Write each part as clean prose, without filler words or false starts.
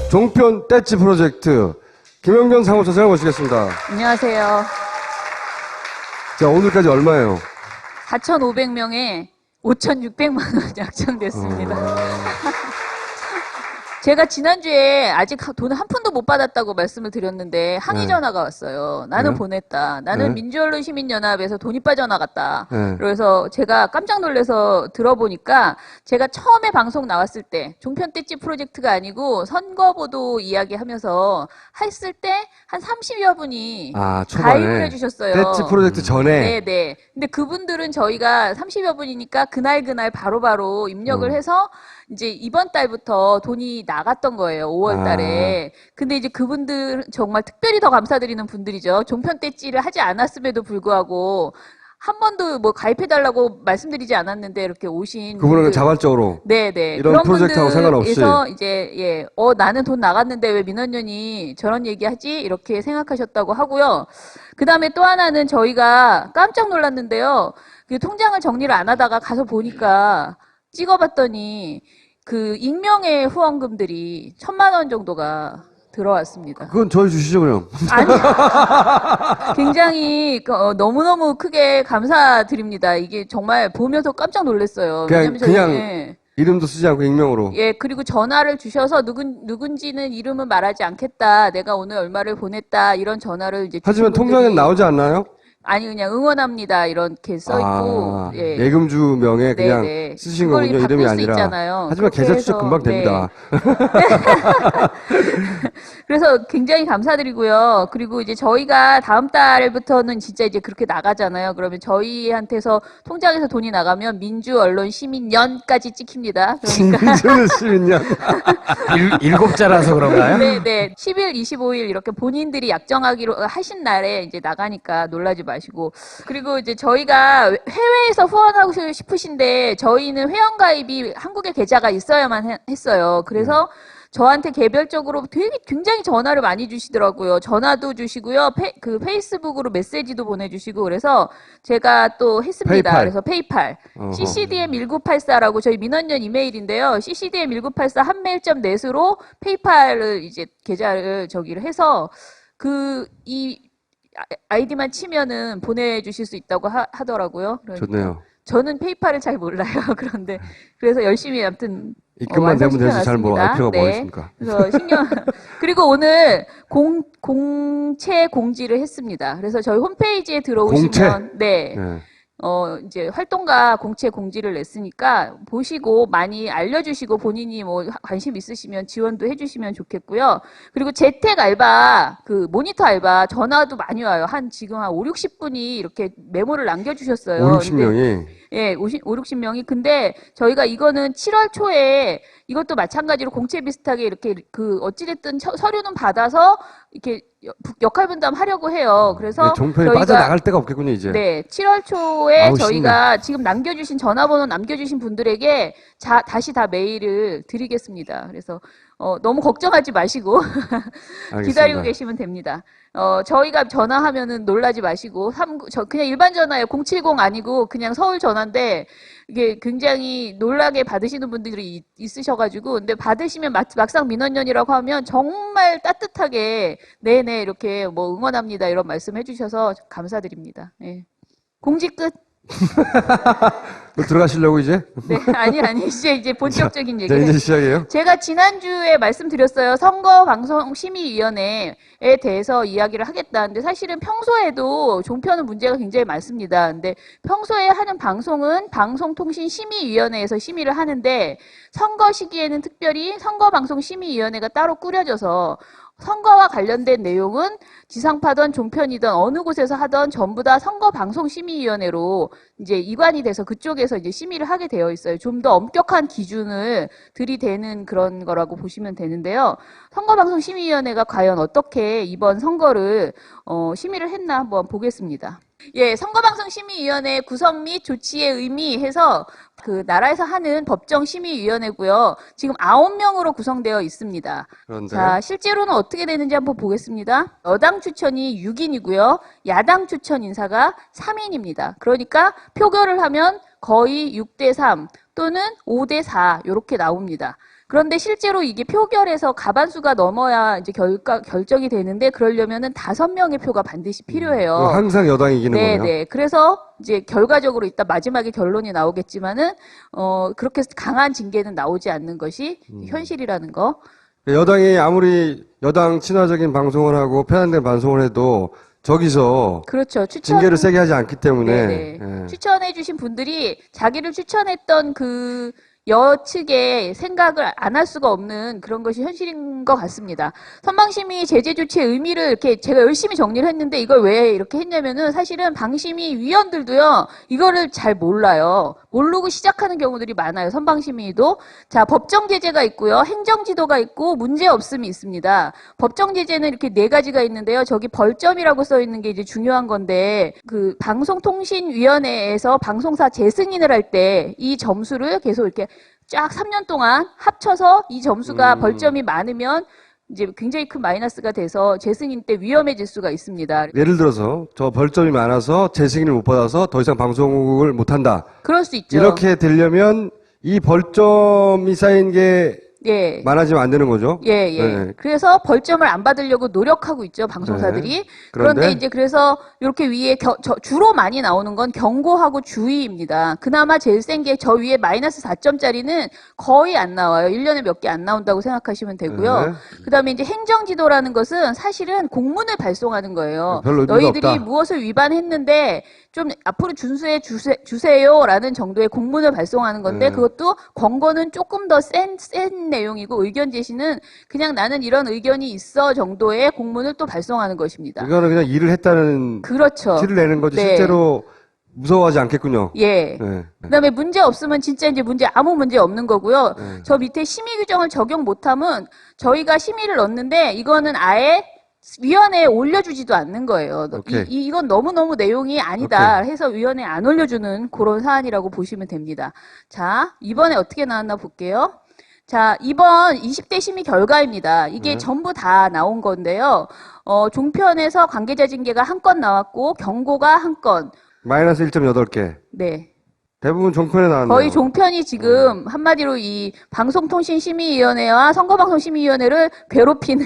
종편 떼찌 프로젝트 김영경 사무처장을 모시겠습니다. 안녕하세요. 자, 오늘까지 얼마예요? 4,500명에 5,600만 원 약정됐습니다. 제가 지난주에 아직 돈을 한 푼도 못 받았다고 말씀을 드렸는데 항의 전화가 왔어요. 나는 네. 보냈다. 나는 네. 민주언론시민연합에서 돈이 빠져나갔다. 네. 그래서 제가 깜짝 놀라서 들어보니까 제가 처음에 방송 나왔을 때 종편 떼찌 프로젝트가 아니고 선거보도 이야기하면서 했을 때 한 30여 분이 가입을 해주셨어요. 떼찌 프로젝트 전에. 네네. 근데 그분들은 저희가 30여 분이니까 그날 바로바로 입력을 해서 이제 이번 달부터 돈이 나갔던 거예요. 5월 달에. 근데 이제 그분들 정말 특별히 더 감사드리는 분들이죠. 종편 떼찌를 하지 않았음에도 불구하고 한 번도 뭐 가입해달라고 말씀드리지 않았는데 이렇게 오신 그분은 분들. 자발적으로. 네네. 이런 프로젝트하고 상관없이. 그래서 이제 나는 돈 나갔는데 왜 민원연이 저런 얘기하지? 이렇게 생각하셨다고 하고요. 그 다음에 또 하나는 저희가 깜짝 놀랐는데요. 그 통장을 정리를 안 하다가 가서 보니까 찍어봤더니 그 익명의 후원금들이 1,000만 원 정도가 들어왔습니다. 그건 저희 주시죠, 그럼. 아니, 굉장히 너무너무 크게 감사드립니다. 이게 정말 보면서 깜짝 놀랐어요. 왜냐면 그냥 이름도 쓰지 않고 익명으로. 예, 그리고 전화를 주셔서 누군지는 이름은 말하지 않겠다. 내가 오늘 얼마를 보냈다. 이런 전화를 이제 하지만 통장에 나오지 않나요? 아니 그냥 응원합니다 이렇게 써 있고 예금주 명에 그냥 쓰신 거군요. 이름이 아니라. 있잖아요. 하지만 계좌 추적 금방 됩니다. 그래서 굉장히 감사드리고요. 그리고 이제 저희가 다음 달부터는 진짜 이제 그렇게 나가잖아요. 그러면 저희한테서 통장에서 돈이 나가면 민주언론시민연까지 찍힙니다. 그러니까 민주시민연. 7자라서 그런가요? 네네. 10일, 25일 이렇게 본인들이 약정하기로 하신 날에 이제 나가니까 놀라지 마시고. 그리고 이제 저희가 해외에서 후원하고 싶으신데 저희는 회원가입이 한국에 계좌가 있어야만 했어요. 그래서 저한테 개별적으로 굉장히 전화를 많이 주시더라고요. 전화도 주시고요. 그 페이스북으로 메시지도 보내주시고 그래서 제가 또 했습니다. 페이팔. 그래서 페이팔. ccdm1984라고 저희 민원연 이메일인데요. ccdm1984 한메일.net으로 페이팔을 이제 계좌를 저기를 해서 이 아이디만 치면은 보내주실 수 있다고 하더라고요. 그러니까 좋네요. 저는 페이팔을 잘 몰라요. 그래서 열심히 아무튼 입금만 되면 되지 잘 뭐 알 필요가 뭐 있습니까? 그래서 그리고 오늘 공채 공지를 했습니다. 그래서 저희 홈페이지에 들어오시면 이제 활동가 공채 공지를 냈으니까 보시고 많이 알려주시고 본인이 뭐 관심 있으시면 지원도 해주시면 좋겠고요. 그리고 재택 알바, 그 모니터 알바 전화도 많이 와요. 지금 한 5, 60분이 이렇게 메모를 남겨주셨어요. 5, 60명이? 예, 5, 60명이. 근데 저희가 이거는 7월 초에 이것도 마찬가지로 공채 비슷하게 이렇게 어찌됐든 서류는 받아서 이렇게 역할 분담하려고 해요. 그래서 종편이 빠져나갈 데가 없겠군요, 이제. 네, 7월 초에 저희가 신나. 지금 남겨주신 전화번호 남겨주신 분들에게 다시 다 메일을 드리겠습니다. 그래서 너무 걱정하지 마시고 기다리고 계시면 됩니다. 저희가 전화하면은 놀라지 마시고 그냥 일반 전화예요. 070 아니고 그냥 서울 전화인데 이게 굉장히 놀라게 받으시는 분들이 있으셔가지고 근데 받으시면 막상 민원연이라고 하면 정말 따뜻하게 네네 이렇게 뭐 응원합니다 이런 말씀 해주셔서 감사드립니다. 네. 공지 끝. 들어가시려고 이제? 네, 아니 이제 본격적인 얘기를. 이제 시작이에요? 제가 지난주에 말씀드렸어요. 선거방송심의위원회에 대해서 이야기를 하겠다는데 사실은 평소에도 종편은 문제가 굉장히 많습니다. 근데 평소에 하는 방송은 방송통신심의위원회에서 심의를 하는데 선거 시기에는 특별히 선거방송심의위원회가 따로 꾸려져서 선거와 관련된 내용은 지상파든 종편이든 어느 곳에서 하던 전부 다 선거방송심의위원회로 이제 이관이 돼서 그쪽에서 이제 심의를 하게 되어 있어요. 좀 더 엄격한 기준을 들이대는 그런 거라고 보시면 되는데요. 선거방송심의위원회가 과연 어떻게 이번 선거를 심의를 했나 한번 보겠습니다. 예, 선거방송심의위원회 구성 및 조치의 의미 해서 그 나라에서 하는 법정심의위원회고요. 지금 9명으로 구성되어 있습니다. 그런데 자, 실제로는 어떻게 되는지 한번 보겠습니다. 여당 추천이 6인이고요. 야당 추천 인사가 3인입니다. 그러니까 표결을 하면 거의 6대3 또는 5대4 이렇게 나옵니다. 그런데 실제로 이게 표결에서 가반수가 넘어야 이제 결정이 되는데 그러려면은 5명의 표가 반드시 필요해요. 항상 여당이 이기는 거예요. 네. 그래서 이제 결과적으로 이따 마지막에 결론이 나오겠지만은 그렇게 강한 징계는 나오지 않는 것이 현실이라는 거. 여당이 아무리 여당 친화적인 방송을 하고 편향된 방송을 해도 저기서 그렇죠. 징계를 세게 하지 않기 때문에 네네. 예. 추천해주신 분들이 자기를 추천했던 그 여측의 생각을 안 할 수가 없는 그런 것이 현실인 것 같습니다. 선방심의 제재 조치의 의미를 이렇게 제가 열심히 정리를 했는데 이걸 왜 이렇게 했냐면은 사실은 방심위 위원들도요, 이거를 잘 몰라요. 모르고 시작하는 경우들이 많아요. 선방심의도. 자, 법정 제재가 있고요. 행정 지도가 있고 문제 없음이 있습니다. 법정 제재는 이렇게 4가지가 있는데요. 저기 벌점이라고 써 있는 게 이제 중요한 건데 그 방송통신위원회에서 방송사 재승인을 할 때 이 점수를 계속 이렇게 쫙 3년 동안 합쳐서 이 점수가 벌점이 많으면 이제 굉장히 큰 마이너스가 돼서 재승인 때 위험해질 수가 있습니다. 예를 들어서 저 벌점이 많아서 재승인을 못 받아서 더 이상 방송을 못 한다. 그럴 수 있죠. 이렇게 되려면 이 벌점이 쌓인 게 예. 많아지면 안 되는 거죠. 예. 네. 그래서 벌점을 안 받으려고 노력하고 있죠, 방송사들이. 네. 그런데 이제 그래서 이렇게 위에 주로 많이 나오는 건 경고하고 주의입니다. 그나마 제일 센 게 저 위에 마이너스 4점짜리는 거의 안 나와요. 1년에 몇 개 안 나온다고 생각하시면 되고요. 네. 그다음에 이제 행정지도라는 것은 사실은 공문을 발송하는 거예요. 별로 의미가 너희들이 없다. 무엇을 위반했는데 좀 앞으로 준수해 주세요라는 정도의 공문을 발송하는 건데 그것도 권고는 조금 더 센 내용이고 의견 제시는 그냥 나는 이런 의견이 있어 정도의 공문을 또 발송하는 것입니다. 이거는 그냥 일을 했다는 그렇죠. 티를 내는 거지 네. 실제로 무서워하지 않겠군요. 예. 네. 그다음에 문제 없으면 진짜 이제 아무 문제 없는 거고요. 저 밑에 심의 규정을 적용 못하면 저희가 심의를 넣는데 이거는 아예 위원회에 올려주지도 않는 거예요. 오케이. 이건 너무너무 내용이 아니다 해서 위원회에 안 올려주는 그런 사안이라고 보시면 됩니다. 자, 이번에 어떻게 나왔나 볼게요. 자, 이번 20대 심의 결과입니다. 이게 전부 다 나온 건데요. 종편에서 관계자 징계가 1건 나왔고 경고가 1건. 마이너스 1.8개. 네. 대부분 종편에 나왔네요. 거의 종편이 지금 한마디로 이 방송통신심의위원회와 선거방송심의위원회를 괴롭히는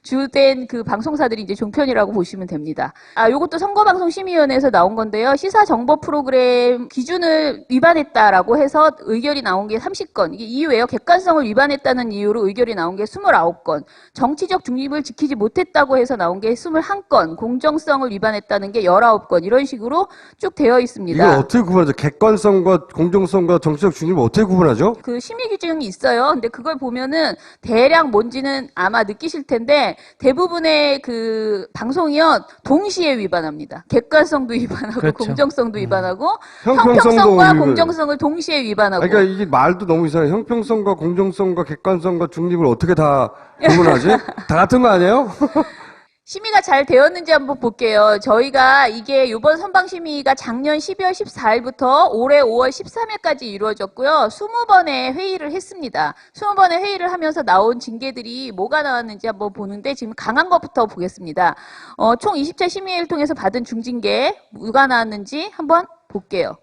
주된 그 방송사들이 이제 종편이라고 보시면 됩니다. 요것도 선거방송심의위원회에서 나온 건데요. 시사정보 프로그램 기준을 위반했다라고 해서 의결이 나온 게 30건. 이게 이유예요. 객관성을 위반했다는 이유로 의결이 나온 게 29건. 정치적 중립을 지키지 못했다고 해서 나온 게 21건. 공정성을 위반했다는 게 19건. 이런 식으로 쭉 되어 있습니다. 이걸 어떻게 구분하죠? 객관성과 공정성과 정치적 중립을 어떻게 구분하죠? 그 심의 규정이 있어요. 근데 그걸 보면은 대략 뭔지는 아마 느끼실 텐데 대부분의 그 방송이요 동시에 위반합니다. 객관성도 위반하고 그렇죠. 공정성도 위반하고 형평성도 형평성과 위반. 공정성을 동시에 위반하고. 그러니까 이게 말도 너무 이상해. 형평성과 공정성과 객관성과 중립을 어떻게 다 구분하지? 다 같은 거 아니에요? 심의가 잘 되었는지 한번 볼게요. 저희가 이게 이번 선방심의가 작년 12월 14일부터 올해 5월 13일까지 이루어졌고요. 20번의 회의를 했습니다. 20번의 회의를 하면서 나온 징계들이 뭐가 나왔는지 한번 보는데 지금 강한 것부터 보겠습니다. 총 20차 심의를 통해서 받은 중징계 뭐가 나왔는지 한번 볼게요.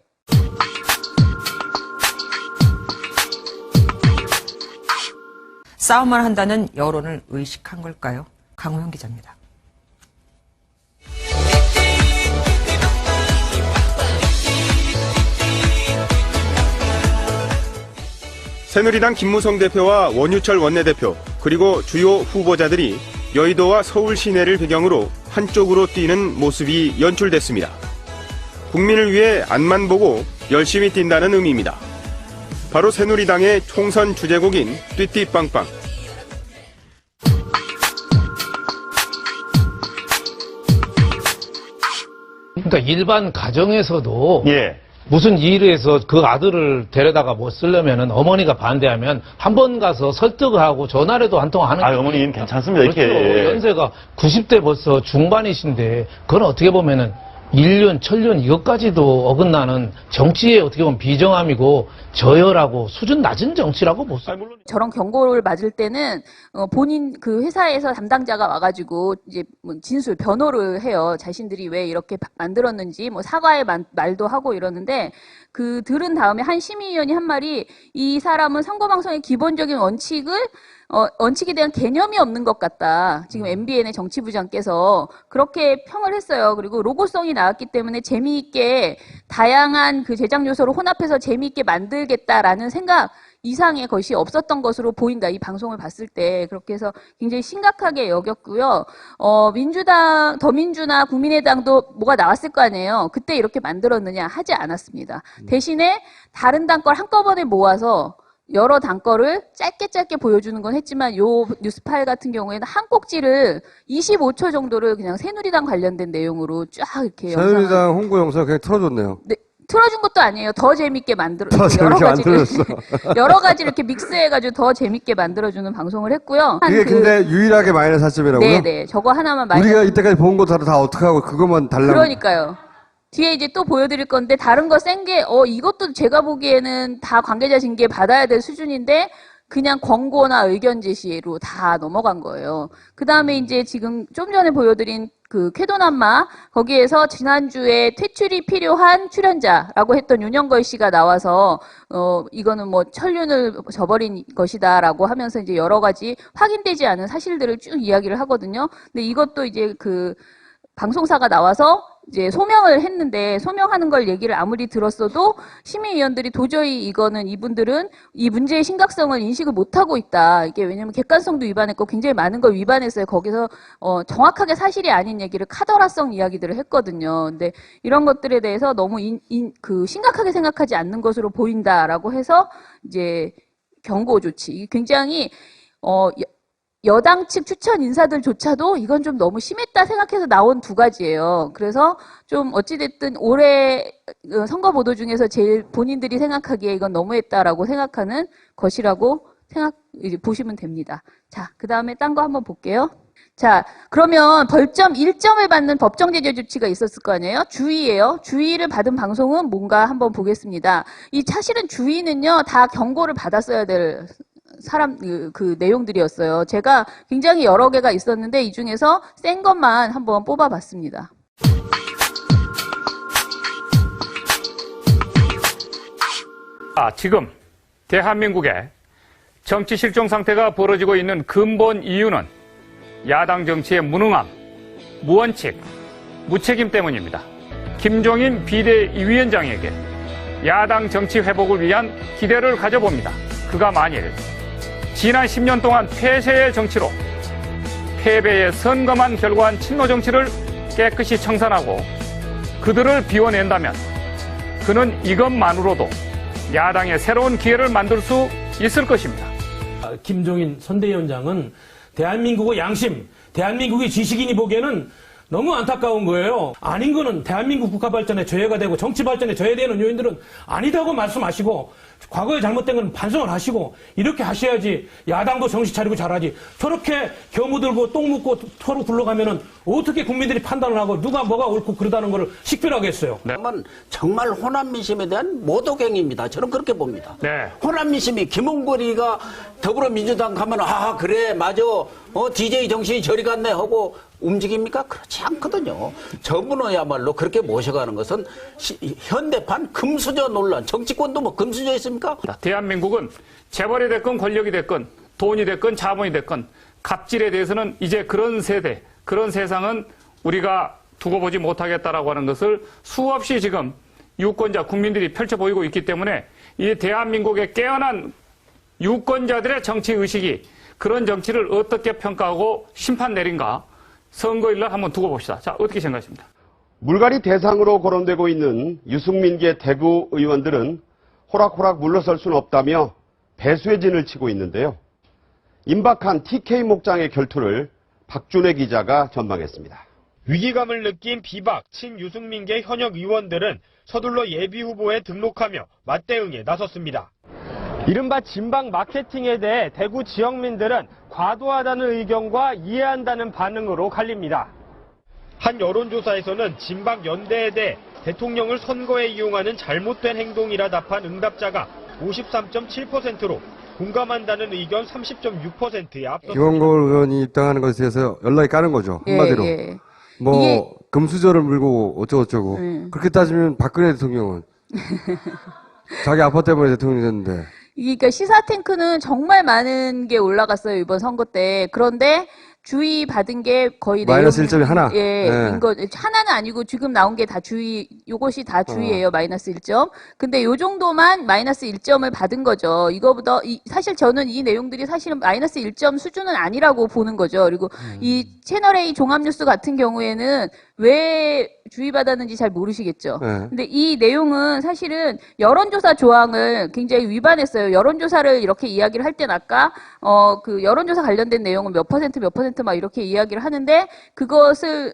싸움을 한다는 여론을 의식한 걸까요? 강호영 기자입니다. 새누리당 김무성 대표와 원유철 원내대표 그리고 주요 후보자들이 여의도와 서울 시내를 배경으로 한쪽으로 뛰는 모습이 연출됐습니다. 국민을 위해 앞만 보고 열심히 뛴다는 의미입니다. 바로 새누리당의 총선 주제곡인 띠띠빵빵. 그러니까 일반 가정에서도 예. 무슨 일을 해서 그 아들을 데려다가 뭐 쓰려면은 어머니가 반대하면 한 번 가서 설득하고 전화라도 한 통 하는 게 어머니는 괜찮습니다. 그렇죠. 이렇게. 연세가 90대 벌써 중반이신데 그건 어떻게 보면은 인륜, 천륜 이것까지도 어긋나는 정치의 어떻게 보면 비정함이고 저열하고 수준 낮은 정치라고 못 써. 저런 경고를 맞을 때는 본인 그 회사에서 담당자가 와가지고 이제 뭐 진술 변호를 해요. 자신들이 왜 이렇게 만들었는지 뭐 사과의 말도 하고 이러는데 그 들은 다음에 한 심의위원이 한 말이 이 사람은 선거방송의 기본적인 원칙에 대한 개념이 없는 것 같다. 지금 MBN의 정치부장께서 그렇게 평을 했어요. 그리고 로고송이 나왔기 때문에 재미있게 다양한 그 제작 요소를 혼합해서 재미있게 만들겠다라는 생각 이상의 것이 없었던 것으로 보인다. 이 방송을 봤을 때 그렇게 해서 굉장히 심각하게 여겼고요. 민주당, 더민주나 국민의당도 뭐가 나왔을 거 아니에요. 그때 이렇게 만들었느냐 하지 않았습니다. 대신에 다른 당 걸 한꺼번에 모아서 여러 당 거를 짧게 보여주는 건 했지만 요 뉴스파일 같은 경우에는 한 꼭지를 25초 정도를 그냥 새누리당 관련된 내용으로 쫙 이렇게 새누리당 홍보 영상 그냥 틀어줬네요. 네, 틀어준 것도 아니에요. 더 재밌게 더 재밌게 만들어줬어. 여러 가지를 이렇게 믹스해가지고 더 재밌게 만들어주는 방송을 했고요. 그게 근데 유일하게 마이너스 사점이라고요? 네네. 저거 하나만 마이너스. 우리가 이때까지 본 거 다 어떻게 하고 그것만 달라고. 그러니까요. 뒤에 이제 또 보여드릴 건데 다른 거 센 게 이것도 제가 보기에는 다 관계자 징계 받아야 될 수준인데 그냥 권고나 의견 제시로 다 넘어간 거예요. 그 다음에 이제 지금 좀 전에 보여드린 그 쾌도남마 거기에서 지난주에 퇴출이 필요한 출연자라고 했던 윤영걸 씨가 나와서 이거는 뭐 천륜을 저버린 것이다라고 하면서 이제 여러 가지 확인되지 않은 사실들을 쭉 이야기를 하거든요. 근데 이것도 이제 그 방송사가 나와서 이제 소명을 했는데 소명하는 걸 얘기를 아무리 들었어도 심의위원들이 도저히 이분들은 이 문제의 심각성을 인식을 못하고 있다. 이게 왜냐면 객관성도 위반했고 굉장히 많은 걸 위반했어요. 거기서 정확하게 사실이 아닌 얘기를 카더라성 이야기들을 했거든요. 근데 이런 것들에 대해서 너무 심각하게 생각하지 않는 것으로 보인다라고 해서 이제 경고 조치. 이게 굉장히 여당 측 추천 인사들조차도 이건 좀 너무 심했다 생각해서 나온 두 가지예요. 그래서 좀 어찌됐든 올해 선거 보도 중에서 제일 본인들이 생각하기에 이건 너무했다라고 생각하는 것이라고 이제 보시면 됩니다. 자, 그 다음에 딴 거 한번 볼게요. 자, 그러면 벌점 1점을 받는 법정 제재 조치가 있었을 거 아니에요? 주의예요. 주의를 받은 방송은 뭔가 한번 보겠습니다. 이 사실은 주의는요, 다 경고를 받았어야 될 그 내용들이었어요. 제가 굉장히 여러 개가 있었는데 이 중에서 센 것만 한번 뽑아봤습니다. 지금 대한민국의 정치 실종 상태가 벌어지고 있는 근본 이유는 야당 정치의 무능함, 무원칙, 무책임 때문입니다. 김종인 비대위원장에게 야당 정치 회복을 위한 기대를 가져봅니다. 그가 만일 지난 10년 동안 폐쇄의 정치로 패배에 선검한 결과한 친노 정치를 깨끗이 청산하고 그들을 비워낸다면 그는 이것만으로도 야당의 새로운 기회를 만들 수 있을 것입니다. 김종인 선대위원장은 대한민국의 양심, 대한민국의 지식인이 보기에는 너무 안타까운 거예요. 아닌 거는 대한민국 국가 발전에 저해가 되고 정치 발전에 저해되는 요인들은 아니다고 말씀하시고 과거에 잘못된 건 반성을 하시고 이렇게 하셔야지 야당도 정신 차리고 잘하지. 저렇게 경우 들고 똥 묻고 서로 굴러가면은 어떻게 국민들이 판단을 하고 누가 뭐가 옳고 그러다는 걸 식별하겠어요. 네. 정말 호남 민심에 대한 모독행위입니다. 저는 그렇게 봅니다. 네. 호남 민심이 김홍범이가 더불어민주당 가면 그래 맞아 DJ 정신이 저리 갔네 하고 움직입니까? 그렇지 않거든요. 저분은야말로 그렇게 모셔가는 것은 현대판 금수저 논란, 정치권도 뭐 금수저 있습니까? 대한민국은 재벌이 됐건 권력이 됐건 돈이 됐건 자본이 됐건 갑질에 대해서는 이제 그런 세대, 그런 세상은 우리가 두고 보지 못하겠다라고 하는 것을 수없이 지금 유권자, 국민들이 펼쳐 보이고 있기 때문에 이 대한민국의 깨어난 유권자들의 정치의식이 그런 정치를 어떻게 평가하고 심판 내린가 선거일날 한번 두고 봅시다. 자, 어떻게 생각하십니까? 물갈이 대상으로 거론되고 있는 유승민계 대구 의원들은 호락호락 물러설 수는 없다며 배수의 진을 치고 있는데요. 임박한 TK 목장의 결투를 박준혜 기자가 전망했습니다. 위기감을 느낀 비박, 친유승민계 현역 의원들은 서둘러 예비후보에 등록하며 맞대응에 나섰습니다. 이른바 진방 마케팅에 대해 대구 지역민들은 과도하다는 의견과 이해한다는 반응으로 갈립니다. 한 여론조사에서는 진박 연대에 대해 대통령을 선거에 이용하는 잘못된 행동이라 답한 응답자가 53.7%로 공감한다는 의견 30.6%에 앞섰습니다. 김원걸 의원이 입당하는 것에 대해서 연락이 까는 거죠. 한마디로. 예. 뭐 이게- 금수저를 물고 어쩌고저쩌고. 그렇게 따지면 박근혜 대통령은 자기 아빠 때문에 대통령이 됐는데. 그러니까 시사 탱크는 정말 많은 게 올라갔어요, 이번 선거 때. 그런데 주의 받은 게 거의 마이너스 내용- 1.1. 예, 네. 이거 하나는 아니고 지금 나온 게 다 주의, 요것이 다 주의예요, 마이너스 1점. 근데 요 정도만 마이너스 1점을 받은 거죠. 이거보다 사실 저는 이 내용들이 사실은 마이너스 1점 수준은 아니라고 보는 거죠. 그리고 이 채널A 종합뉴스 같은 경우에는 왜 주의받았는지 잘 모르시겠죠. 네. 근데 이 내용은 사실은 여론조사 조항을 굉장히 위반했어요. 여론조사를 이렇게 이야기를 할 땐 아까 그 여론조사 관련된 내용은 몇 퍼센트 막 이렇게 이야기를 하는데 그것을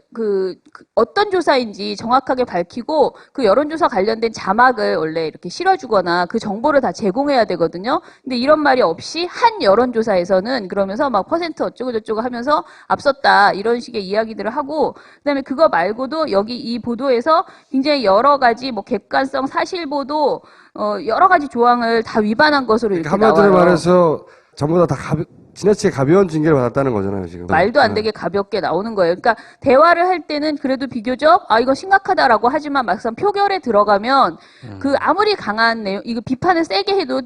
어떤 조사인지 정확하게 밝히고 그 여론조사 관련된 자막을 원래 이렇게 실어주거나 그 정보를 다 제공해야 되거든요. 근데 이런 말이 없이 한 여론조사에서는 그러면서 막 퍼센트 어쩌고 저쩌고 하면서 앞섰다 이런 식의 이야기들을 하고 그다음에 그거 말고도 여기 이 보도에서 굉장히 여러 가지 뭐 객관성, 사실보도 여러 가지 조항을 다 위반한 것으로 이렇게 한마디로 나와요. 말해서 전부 다 지나치게 가벼운 징계를 받았다는 거잖아요, 지금. 말도 안 네. 되게 가볍게 나오는 거예요. 그러니까 대화를 할 때는 그래도 비교적 이거 심각하다라고 하지만 막상 표결에 들어가면 그 아무리 강한 내용, 이거 비판을 세게 해도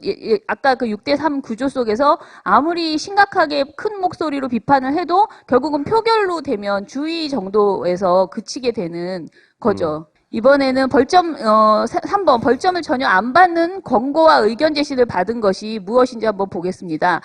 아까 그 6대3 구조 속에서 아무리 심각하게 큰 목소리로 비판을 해도 결국은 표결로 되면 주의 정도에서 그치게 되는 거죠. 이번에는 벌점 3번 벌점을 전혀 안 받는 권고와 의견 제시를 받은 것이 무엇인지 한번 보겠습니다.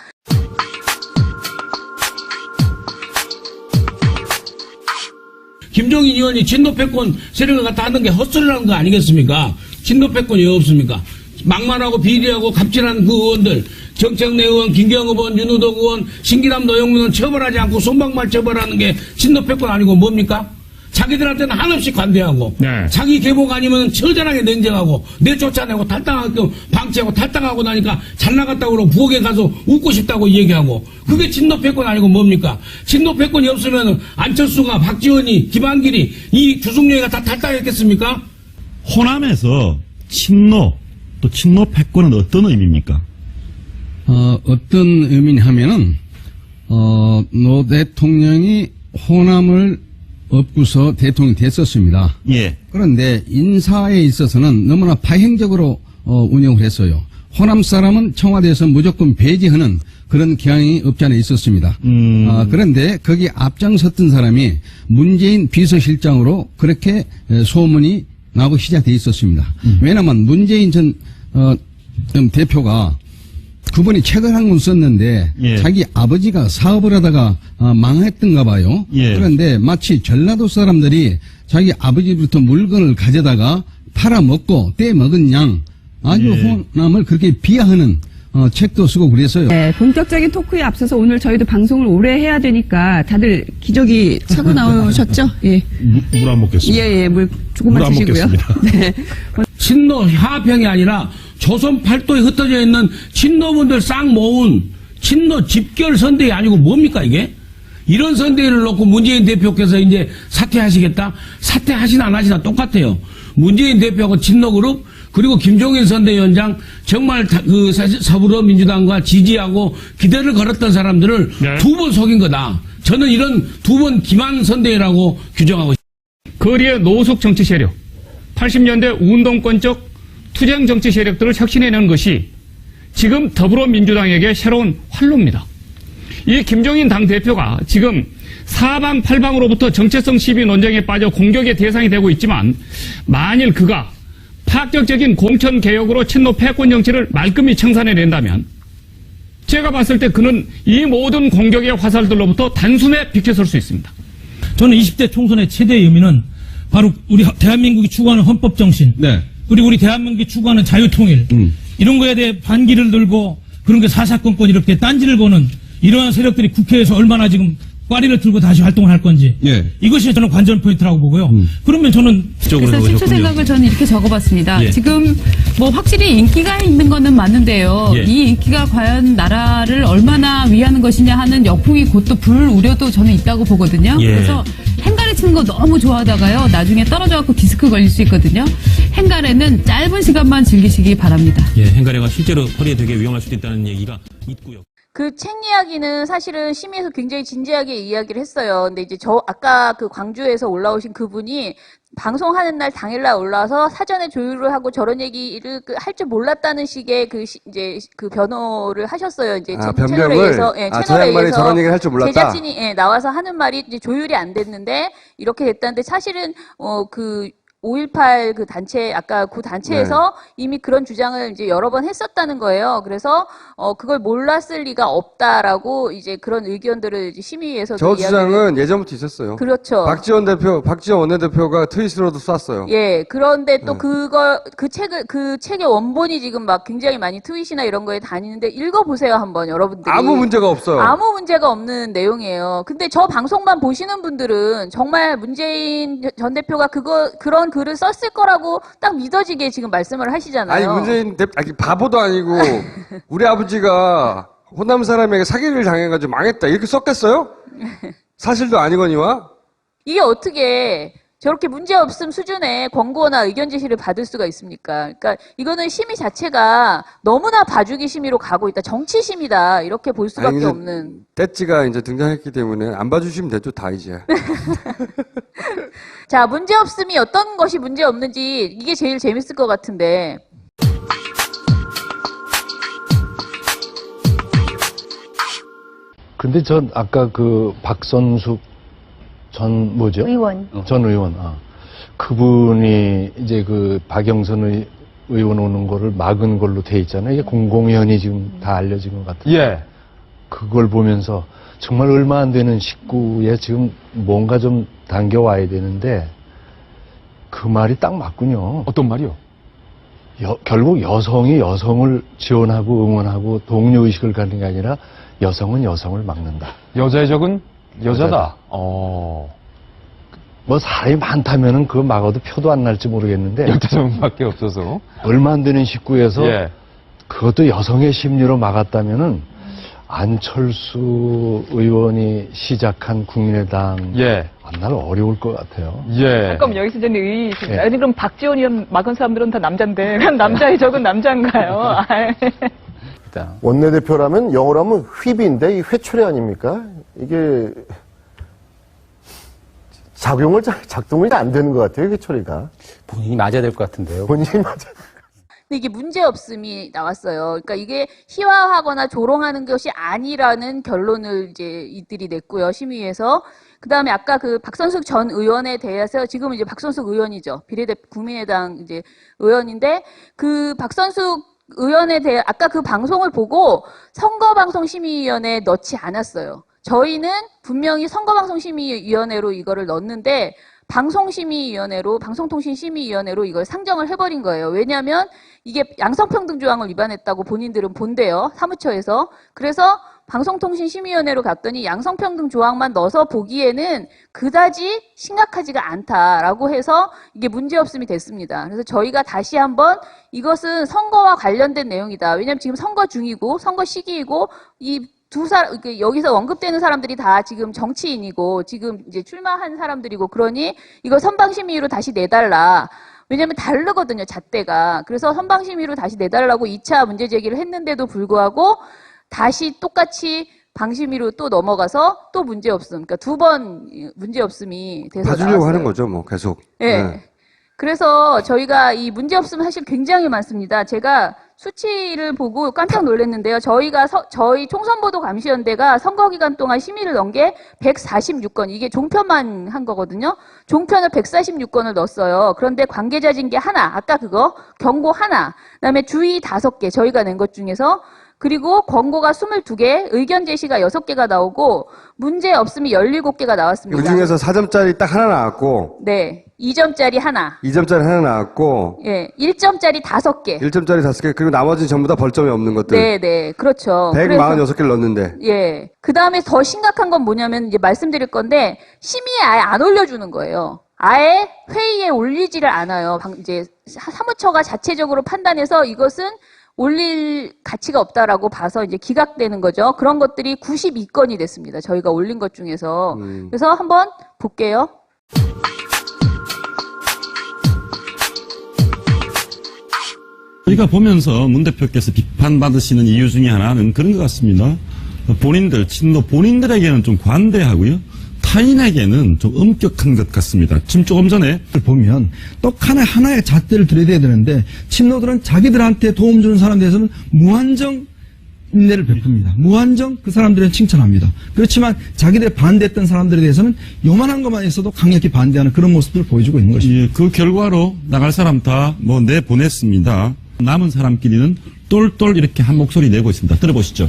김종인 의원이 친노패권 세력을 갖다 하는 게 헛소리라는 거 아니겠습니까? 친노패권이 왜 없습니까? 막말하고 비리하고 갑질한 그 의원들, 정청래 의원, 김경호 의원, 윤우덕 의원, 신기남 노영민 의원 처벌하지 않고 손방만 처벌하는 게 친노패권 아니고 뭡니까? 자기들한테는 한없이 관대하고 네. 자기 계복 아니면 처절하게 냉정하고 내쫓아내고 탈당하고 방치하고 탈당하고 나니까 잘 나갔다고 그러고 부엌에 가서 웃고 싶다고 얘기하고 그게 친노패권 아니고 뭡니까? 친노패권이 없으면 안철수가 박지원이 김한길이 이 주승용이가 다 탈당했겠습니까? 호남에서 친노 또 친노패권은 어떤 의미입니까? 어떤 의미냐면은 노 대통령이 호남을 업고서 대통령이 됐었습니다. 예. 그런데 인사에 있어서는 너무나 파행적으로 운영을 했어요. 호남 사람은 청와대에서 무조건 배제하는 그런 경향이 없지 않아 있었습니다. 그런데 거기 앞장섰던 사람이 문재인 비서실장으로 그렇게 소문이 나고 시작돼 있었습니다. 왜냐하면 문재인 전 대표가 그분이 책을 한 권 썼는데 예. 자기 아버지가 사업을 하다가 망했던가 봐요. 예. 그런데 마치 전라도 사람들이 자기 아버지부터 물건을 가져다가 팔아먹고 떼먹은 양 아주 예. 호남을 그렇게 비하하는 책도 쓰고 그랬어요. 네, 본격적인 토크에 앞서서 오늘 저희도 방송을 오래 해야 되니까 다들 기저귀 차고 나오셨죠? 예. 물 안 먹겠습니다. 예, 물 조금만 물안 드시고요. 먹겠습니다. 네. 친노 하평이 아니라 조선 팔도에 흩어져 있는 친노분들 싹 모은 친노 집결 선대위 아니고 뭡니까 이게? 이런 선대위를 놓고 문재인 대표께서 이제 사퇴하시겠다? 사퇴하시나 안 하시나 똑같아요. 문재인 대표하고 친노그룹 그리고 김종인 선대위원장 정말 그 더불어민주당과 지지하고 기대를 걸었던 사람들을 네. 두 번 속인 거다. 저는 이런 두 번 기만 선대위라고 규정하고 있습니다. 거리의 노숙 정치 세력, 80년대 운동권적 투쟁 정치 세력들을 혁신해내는 것이 지금 더불어민주당에게 새로운 활로입니다. 이 김종인 당대표가 지금 사방팔방으로부터 정체성 시비 논쟁에 빠져 공격의 대상이 되고 있지만 만일 그가 파격적인 공천개혁으로 친노 패권 정치를 말끔히 청산해낸다면 제가 봤을 때 그는 이 모든 공격의 화살들로부터 단숨에 비켜설 수 있습니다. 저는 20대 총선의 최대 의미는 바로 우리 대한민국이 추구하는 헌법 정신, 그리고 우리 대한민국이 추구하는 자유통일, 이런 거에 대해 반기를 들고 그런 게 사사건건 이렇게 딴지를 거는 이러한 세력들이 국회에서 얼마나 지금 꽈리를 들고 다시 활동을 할 건지 이것이 저는 관전 포인트라고 보고요. 그러면 저는 그래서 최초 생각을 저는 이렇게 적어봤습니다. 예. 지금 뭐 확실히 인기가 있는 거는 맞는데요. 예. 이 인기가 과연 나라를 얼마나 위하는 것이냐 하는 역풍이 곧 또 불 우려도 저는 있다고 보거든요. 예. 그래서 행간에 뺑뺑치는 거 너무 좋아하다가요. 나중에 떨어져갖고 디스크 걸릴 수 있거든요. 행가래는 짧은 시간만 즐기시기 바랍니다. 예, 행가래가 실제로 허리에 되게 위험할 수도 있다는 얘기가 있고요. 그 책 이야기는 사실은 심의에서 굉장히 진지하게 이야기를 했어요. 근데 이제 아까 그 광주에서 올라오신 그분이 방송하는 날 당일날 올라와서 사전에 조율을 하고 저런 얘기를 할 줄 몰랐다는 식의 이제 그 변호를 하셨어요. 이제 채널에 의해서, 저 양반이 저런 얘기를 할 줄 몰랐다. 제작진이 나와서 하는 말이 이제 조율이 안 됐는데 이렇게 됐다는데 사실은 그 5.18 그 단체, 아까 그 단체에서 이미 그런 주장을 이제 여러 번 했었다는 거예요. 그래서, 그걸 몰랐을 리가 없다라고 이제 그런 의견들을 이제 심의위에서도 저 주장은 예전부터 있었어요. 그렇죠. 박지원 원내대표가 트윗으로도 쐈어요. 예, 그런데 또 그 책의 원본이 지금 막 굉장히 많이 트윗이나 이런 거에 다니는데 읽어보세요, 한번 여러분들이. 아무 문제가 없어요. 아무 문제가 없는 내용이에요. 근데 저 방송만 보시는 분들은 정말 문재인 전 대표가 그런 글을 썼을 거라고 딱 믿어지게 지금 말씀을 하시잖아요. 아니, 문재인 바보도 아니고, 우리 아버지가 호남 사람에게 사기를 당해가지고 망했다. 이렇게 썼겠어요? 사실도 아니거니와? 이게 어떻게 저렇게 문제없음 수준의 권고나 의견 제시를 받을 수가 있습니까? 그러니까 이거는 심의 자체가 너무나 봐주기 심의로 가고 있다. 정치 심의다. 이렇게 볼 수밖에 없는. 떼찌가 이제 등장했기 때문에 안 봐주시면 되죠, 다 이제. 자, 문제없음이 어떤 것이 문제없는지 이게 제일 재밌을 것 같은데. 근데 전 아까 그 박선숙 전 의원. 전 의원. 그분이 이제 그 박영선 의원 오는 거를 막은 걸로 돼 있잖아요. 이게 공공연히 지금 다 알려진 것 같아요. 예. 그걸 보면서 정말 얼마 안 되는 식구에 지금 뭔가 좀 당겨와야 되는데 그 말이 딱 맞군요. 어떤 말이요? 결국 여성이 여성을 지원하고 응원하고 동료의식을 갖는 게 아니라 여성은 여성을 막는다. 여자의 적은 여자다. 뭐 사람이 많다면은 그거 막아도 표도 안 날지 모르겠는데 역대정밖에 없어서 얼마 안 되는 식구에서 예. 그것도 여성의 심리로 막았다면은 안철수 의원이 시작한 국민의당 만날 어려울 것 같아요. 잠깐 여기서 저는 의의있습니다. 아니 그럼 박지원 의원 막은 사람들은 다 남잔데 그럼 남자의 적은 남자인가요? 원내대표라면 영어로 하면 휘비인데 이 회초리 아닙니까? 이게 작동이 안 되는 것 같아요, 회초리가. 본인이 맞아야 될 것 같은데요. 본인이 맞아야 근데 이게 문제없음이 나왔어요. 그러니까 이게 희화하거나 조롱하는 것이 아니라는 결론을 이제 이들이 냈고요, 심의에서. 그 다음에 아까 그 박선숙 전 의원에 대해서 지금은 이제 박선숙 의원이죠. 국민의당 이제 의원인데 그 박선숙 의원에 대해 아까 그 방송을 보고 선거방송심의위원회에 넣지 않았어요. 저희는 분명히 선거방송심의위원회로 이거를 넣었는데 방송심의위원회로 방송통신심의위원회로 이걸 상정을 해버린 거예요. 왜냐하면 이게 양성평등 조항을 위반했다고 본인들은 본대요. 사무처에서. 그래서 방송통신심의위원회로 갔더니 양성평등 조항만 넣어서 보기에는 그다지 심각하지가 않다라고 해서 이게 문제없음이 됐습니다. 그래서 저희가 다시 한번 이것은 선거와 관련된 내용이다. 왜냐하면 지금 선거 중이고 선거 시기이고 이 여기서 언급되는 사람들이 다 지금 정치인이고 지금 이제 출마한 사람들이고 그러니 이거 선방심의로 다시 내달라. 왜냐하면 다르거든요, 잣대가. 그래서 선방심의로 다시 내달라고 2차 문제 제기를 했는데도 불구하고 다시 똑같이 방심위로 또 넘어가서 또 문제없음. 그러니까 두 번 문제없음이 돼서 봐주려고 나왔어요. 하는 거죠, 뭐 계속. 네. 그래서 저희가 이 문제없음 사실 굉장히 많습니다. 제가 수치를 보고 깜짝 놀랐는데요. 저희 총선보도감시연대가 선거기간 동안 심의를 넣은 게 146건. 이게 종편만 한 거거든요. 종편을 146건을 넣었어요. 그런데 관계자 징계 하나, 아까 그거, 경고 하나, 그다음에 주의 5개, 저희가 낸 것 중에서 그리고 권고가 22개, 의견 제시가 6개가 나오고 문제 없음이 17개가 나왔습니다. 그 중에서 4점짜리 딱 하나 나왔고 네. 2점짜리 하나. 2점짜리 하나 나왔고 예. 1점짜리 5개. 1점짜리 5개 그리고 나머지는 전부 다 벌점이 없는 것들. 네, 네. 그렇죠. 146개를 넣었는데. 예. 그다음에 더 심각한 건 뭐냐면 이제 말씀드릴 건데 심의에 아예 안 올려주는 거예요. 아예 회의에 올리지를 않아요. 이제 사무처가 자체적으로 판단해서 이것은 올릴 가치가 없다라고 봐서 이제 기각되는 거죠. 그런 것들이 92건이 됐습니다. 저희가 올린 것 중에서. 그래서 한번 볼게요. 그러니까 보면서 문 대표께서 비판받으시는 이유 중에 하나는 그런 것 같습니다. 본인들, 친노 본인들에게는 좀 관대하고요. 타인에게는 좀 엄격한 것 같습니다. 지금 조금 전에 보면 똑하나 하나의 잣대를 들여야 되는데 친노들은 자기들한테 도움 주는 사람에 대해서는 무한정 인내를 베풉니다. 무한정 그 사람들은 칭찬합니다. 그렇지만 자기들이 반대했던 사람들에 대해서는 요만한 것만 있어도 강력히 반대하는 그런 모습들을 보여주고 있는 것입니다. 예, 그 결과로 나갈 사람 다 뭐 내보냈습니다. 남은 사람끼리는 똘똘 이렇게 한 목소리 내고 있습니다. 들어보시죠.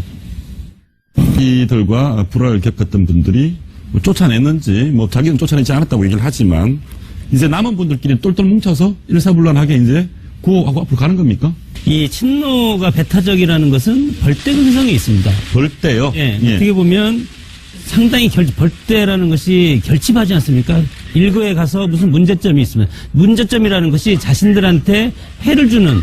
이들과 불화를 겪었던 분들이 뭐 쫓아냈는지 뭐 자기는 쫓아내지 않았다고 얘기를 하지만 이제 남은 분들끼리 똘똘 뭉쳐서 일사불란하게 이제 구호하고 앞으로 가는 겁니까? 이 친노가 배타적이라는 것은 벌떼 근성이 있습니다. 벌떼요? 예, 어떻게 보면 상당히 벌떼라는 것이 결집하지 않습니까? 일거에 가서 무슨 문제점이 있으면 문제점이라는 것이 자신들한테 해를 주는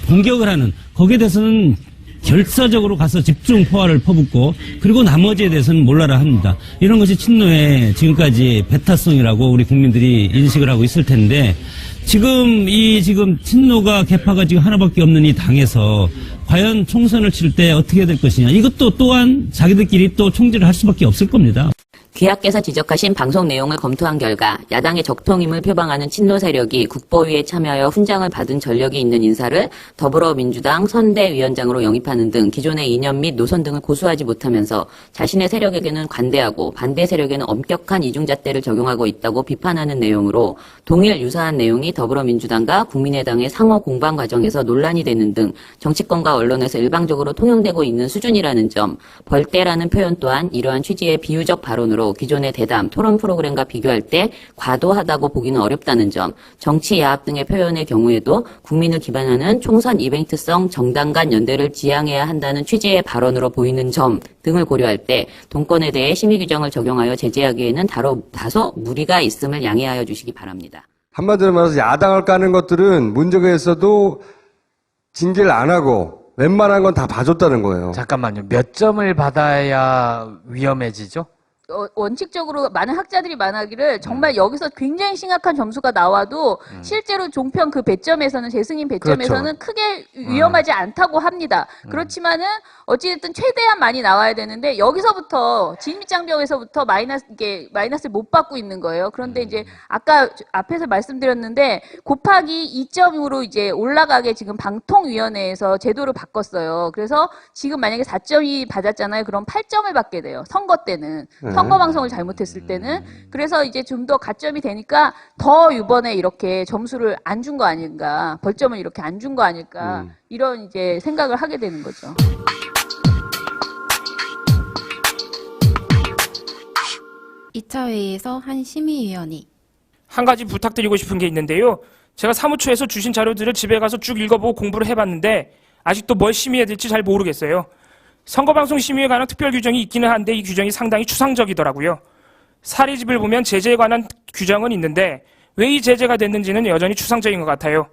공격을 하는 거기에 대해서는 결사적으로 가서 집중 포화를 퍼붓고 그리고 나머지에 대해서는 몰라라 합니다. 이런 것이 친노의 지금까지 배타성이라고 우리 국민들이 인식을 하고 있을 텐데 지금 친노가 개파가 지금 하나밖에 없는 이 당에서 과연 총선을 치를 때 어떻게 될 것이냐 이것도 또한 자기들끼리 또 총질을 할 수밖에 없을 겁니다. 귀하께서 지적하신 방송 내용을 검토한 결과 야당의 적통임을 표방하는 친노 세력이 국보위에 참여하여 훈장을 받은 전력이 있는 인사를 더불어민주당 선대위원장으로 영입하는 등 기존의 이념 및 노선 등을 고수하지 못하면서 자신의 세력에게는 관대하고 반대 세력에는 엄격한 이중잣대를 적용하고 있다고 비판하는 내용으로 동일 유사한 내용이 더불어민주당과 국민의당의 상호 공방 과정에서 논란이 되는 등 정치권과 언론에서 일방적으로 통용되고 있는 수준이라는 점, 벌떼라는 표현 또한 이러한 취지의 비유적 발언으로 기존의 대담, 토론 프로그램과 비교할 때 과도하다고 보기는 어렵다는 점, 정치 야합 등의 표현의 경우에도 국민을 기반하는 총선 이벤트성 정당 간 연대를 지향해야 한다는 취지의 발언으로 보이는 점 등을 고려할 때 동권에 대해 심의 규정을 적용하여 제재하기에는 다소 무리가 있음을 양해하여 주시기 바랍니다. 한마디로 말해서 야당을 까는 것들은 문제가 있어도 징계를 안 하고 웬만한 건 다 봐줬다는 거예요. 잠깐만요. 몇 점을 받아야 위험해지죠? 원칙적으로 많은 학자들이 말하기를 정말 여기서 굉장히 심각한 점수가 나와도 실제로 종편 그 배점에서는 재승인 배점에서는 그렇죠. 크게 위험하지 않다고 합니다. 그렇지만은 어찌됐든 최대한 많이 나와야 되는데 여기서부터 진입장벽에서부터 마이너스를 못 받고 있는 거예요. 그런데 이제 아까 앞에서 말씀드렸는데 곱하기 2점으로 이제 올라가게 지금 방통위원회에서 제도를 바꿨어요. 그래서 지금 만약에 4점이 받았잖아요. 그럼 8점을 받게 돼요. 선거 때는. 선거 방송을 잘못했을 때는. 그래서 이제 좀 더 가점이 되니까 더 이번에 이렇게 점수를 안 준 거 아닌가, 벌점을 이렇게 안 준 거 아닐까, 이런 이제 생각을 하게 되는 거죠. 이 차 회의에서 한 심의위원이 한 가지 부탁드리고 싶은 게 있는데요. 제가 사무처에서 주신 자료들을 집에 가서 쭉 읽어보고 공부를 해봤는데 아직도 뭘 심의해야 될지 잘 모르겠어요. 선거방송 심의에 관한 특별 규정이 있기는 한데 이 규정이 상당히 추상적이더라고요. 사례집을 보면 제재에 관한 규정은 있는데 왜 이 제재가 됐는지는 여전히 추상적인 것 같아요.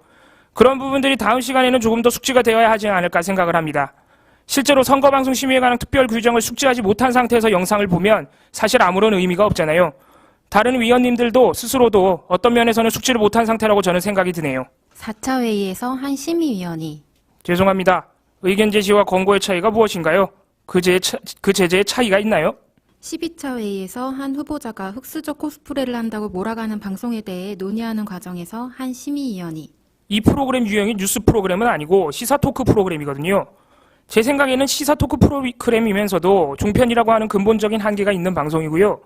그런 부분들이 다음 시간에는 조금 더 숙지가 되어야 하지 않을까 생각을 합니다. 실제로 선거방송 심의에 관한 특별 규정을 숙지하지 못한 상태에서 영상을 보면 사실 아무런 의미가 없잖아요. 다른 위원님들도 스스로도 어떤 면에서는 숙지를 못한 상태라고 저는 생각이 드네요. 4차 회의에서 한 심의위원이 죄송합니다. 의견 제시와 권고의 차이가 무엇인가요? 그 제재의 차이가 있나요? 12차 회의에서 한 후보자가 흑수저 코스프레를 한다고 몰아가는 방송에 대해 논의하는 과정에서 한 심의위원이 이 프로그램 유형이 뉴스 프로그램은 아니고 시사 토크 프로그램이거든요. 제 생각에는 시사 토크 프로그램이면서도 종편이라고 하는 근본적인 한계가 있는 방송이고요.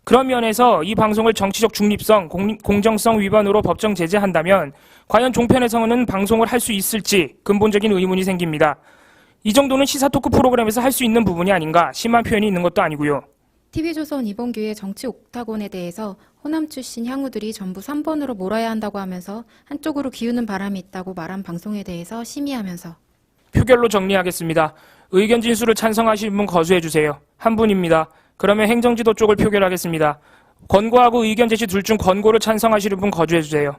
그런 면에서 이 방송을 정치적 중립성, 공정성 위반으로 법정 제재한다면 과연 종편에서는 방송을 할 수 있을지 근본적인 의문이 생깁니다. 이 정도는 시사 토크 프로그램에서 할 수 있는 부분이 아닌가, 심한 표현이 있는 것도 아니고요. TV조선 이번 기회의 정치 옥타곤에 대해서 호남 출신 향우들이 전부 3번으로 몰아야 한다고 하면서 한쪽으로 기우는 바람이 있다고 말한 방송에 대해서 심의하면서 표결로 정리하겠습니다. 의견 진술을 찬성하시는 분 거수해주세요. 한 분입니다. 그러면 행정지도 쪽을 표결하겠습니다. 권고하고 의견 제시 둘 중 권고를 찬성하시는 분 거주해주세요.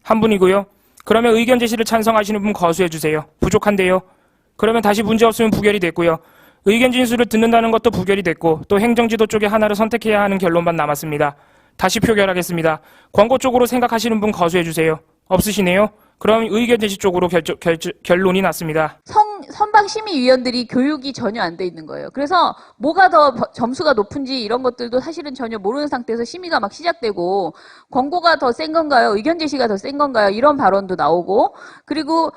한 분이고요. 그러면 의견 제시를 찬성하시는 분 거수해주세요. 부족한데요. 그러면 다시 문제 없으면 부결이 됐고요. 의견 진술을 듣는다는 것도 부결이 됐고 또 행정지도 쪽에 하나를 선택해야 하는 결론만 남았습니다. 다시 표결하겠습니다. 권고 쪽으로 생각하시는 분 거수해주세요. 없으시네요. 그럼 의견 제시 쪽으로 결론이 났습니다. 선방심의위원들이 교육이 전혀 안 돼 있는 거예요. 그래서 뭐가 더 점수가 높은지 이런 것들도 사실은 전혀 모르는 상태에서 심의가 막 시작되고 권고가 더 센 건가요? 의견 제시가 더 센 건가요? 이런 발언도 나오고 그리고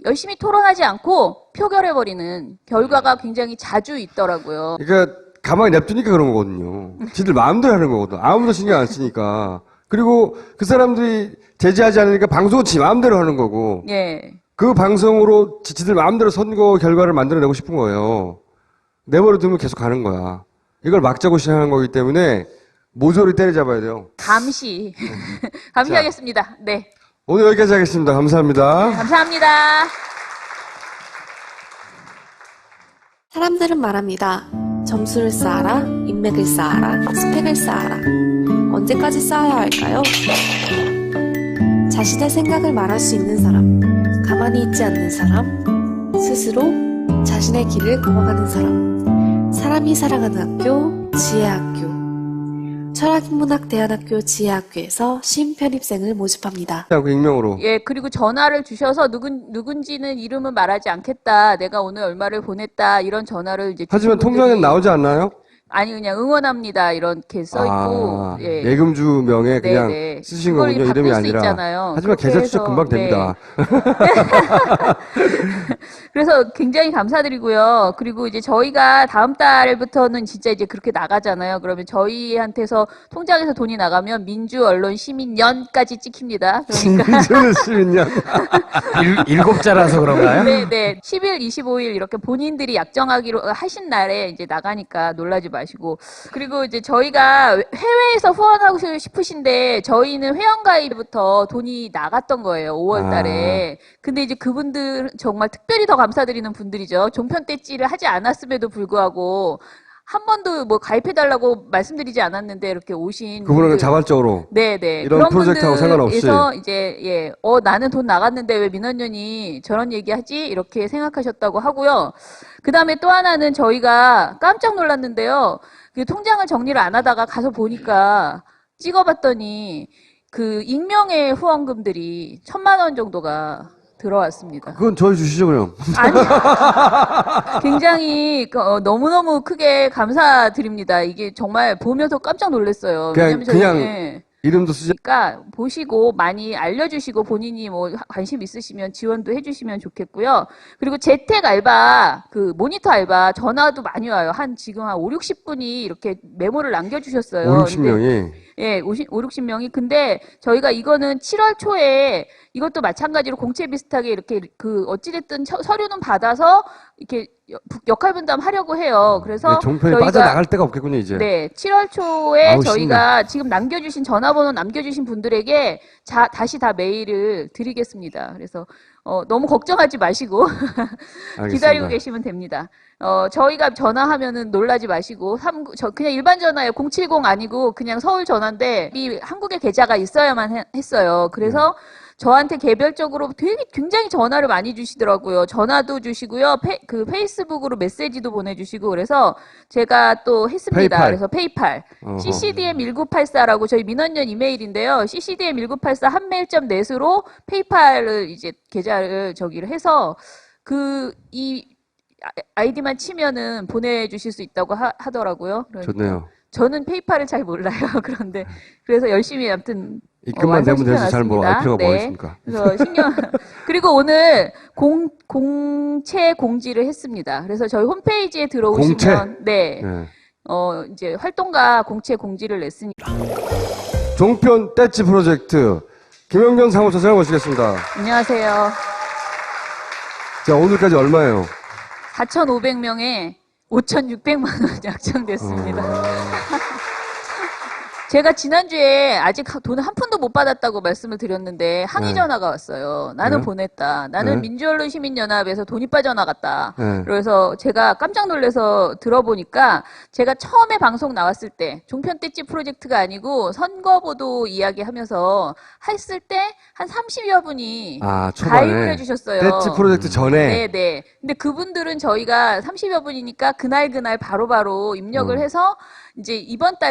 열심히 토론하지 않고 표결해버리는 결과가 굉장히 자주 있더라고요. 그러니까 가만히 냅두니까 그런 거거든요. 지들 마음대로 하는 거거든. 아무도 신경 안 쓰니까. 그리고 그 사람들이 제재하지 않으니까 방송은 지 마음대로 하는 거고. 예. 그 방송으로 지들 마음대로 선거 결과를 만들어내고 싶은 거예요. 내버려 두면 계속 가는 거야. 이걸 막자고 시작한 거기 때문에 모조리 때려잡아야 돼요. 감시. 감시하겠습니다. 네. 오늘 여기까지 하겠습니다. 감사합니다. 감사합니다. 사람들은 말합니다. 점수를 쌓아라, 인맥을 쌓아라, 스펙을 쌓아라. 언제까지 쌓아야 할까요? 자신의 생각을 말할 수 있는 사람, 가만히 있지 않는 사람, 스스로 자신의 길을 걸어가는 사람. 사람이 사랑하는 학교, 지혜학교. 철학인문학대안학교 지혜학교에서 신편입생을 모집합니다. 익명으로. 예, 그리고 전화를 주셔서 누군지는 이름은 말하지 않겠다. 내가 오늘 얼마를 보냈다. 이런 전화를 이제 하지만 통장에 나오지 않나요? 아니 그냥 응원합니다 이렇게 써 있고 예. 예금주 명에 그냥 네네. 쓰신 그걸 거군요. 이름이 바꿀 수 아니라. 있잖아요. 하지만 계좌 그렇게 추적 해서, 금방 됩니다. 그래서 굉장히 감사드리고요. 그리고 이제 저희가 다음 달부터는 진짜 이제 그렇게 나가잖아요. 그러면 저희한테서 통장에서 돈이 나가면 민주 언론 시민년까지 찍힙니다. 그러니까 민주는 시민년. 7자라서 그런가요? 네네. 10일, 25일 이렇게 본인들이 약정하기로 하신 날에 이제 나가니까 놀라지 마시고. 그리고 이제 저희가 해외에서 후원하고 싶으신데 저희는 회원가입부터 돈이 나갔던 거예요. 5월 달에. 근데 이제 그분들 정말 특별히 더 감사드리는 분들이죠. 종편 떼찌를 하지 않았음에도 불구하고 한 번도 뭐 가입해달라고 말씀드리지 않았는데 이렇게 오신 그분은 분들. 자발적으로 네네. 이런 그런 프로젝트하고 상관없이 분들에서 이제 예, 나는 돈 나갔는데 왜 민원연이 저런 얘기하지 이렇게 생각하셨다고 하고요. 그 다음에 또 하나는 저희가 깜짝 놀랐는데요. 그 통장을 정리를 안 하다가 가서 보니까 찍어봤더니 그 익명의 후원금들이 1,000만 원 정도가 들어왔습니다. 그건 저희 주시죠 그럼. 아니, 굉장히 너무너무 크게 감사드립니다. 이게 정말 보면서 깜짝 놀랐어요. 왜냐면 그냥 이름도 쓰지. 그러니까 보시고 많이 알려주시고 본인이 뭐 관심 있으시면 지원도 해주시면 좋겠고요. 그리고 재택 알바, 그 모니터 알바 전화도 많이 와요. 지금 한 5, 60분이 이렇게 메모를 남겨주셨어요. 5, 60명이. 예, 5, 60명이. 근데 저희가 이거는 7월 초에 이것도 마찬가지로 공채 비슷하게 이렇게 그 어찌됐든 서류는 받아서 이렇게 역할 분담하려고 해요. 그래서 종편이 저희가 빠져나갈 데가 없겠군요 이제. 네, 7월 초에 아우, 저희가 지금 남겨주신 전화번호 남겨주신 분들에게 다시 다 메일을 드리겠습니다. 그래서 너무 걱정하지 마시고 기다리고 계시면 됩니다. 저희가 전화하면은 놀라지 마시고 그냥 일반 전화예요. 070 아니고 그냥 서울 전화인데 이 한국에 계좌가 있어야만 했어요. 그래서 저한테 개별적으로 굉장히 전화를 많이 주시더라고요. 전화도 주시고요. 페이스북으로 메시지도 보내주시고 그래서 제가 또 했습니다. 페이팔. 그래서 페이팔. ccdm1984라고 저희 민원연 이메일인데요. ccdm1984 한메일.net으로 페이팔을 이제 계좌를 저기를 해서 이 아이디만 치면은 보내주실 수 있다고 하더라고요. 그러니까 좋네요. 저는 페이팔을 잘 몰라요. 그래서 열심히 아무튼 입금만 되면 돼서 잘 뭐 알 필요가 뭐가 있습니까? 그래서 그리고 오늘 공채 공지를 했습니다. 그래서 저희 홈페이지에 들어오시면 이제 활동가 공채 공지를 냈으니까. 종편 떼찌 프로젝트 김영견 사무처장을 모시겠습니다. 안녕하세요. 자, 오늘까지 얼마예요? 4,500명에 5,600만 원 약정됐습니다. 제가 지난주에 아직 돈을 한 푼도 못 받았다고 말씀을 드렸는데 항의 전화가 왔어요. 나는 보냈다. 나는 민주언론 시민연합에서 돈이 빠져나갔다. 그래서 제가 깜짝 놀라서 들어보니까 제가 처음에 방송 나왔을 때 종편 떼찌 프로젝트가 아니고 선거보도 이야기하면서 했을 때 한 30여 분이 가입을 해주셨어요. 떼찌 프로젝트 전에. 네네. 근데 그분들은 저희가 30여 분이니까 그날 바로바로 입력을 해서 이제 이번 달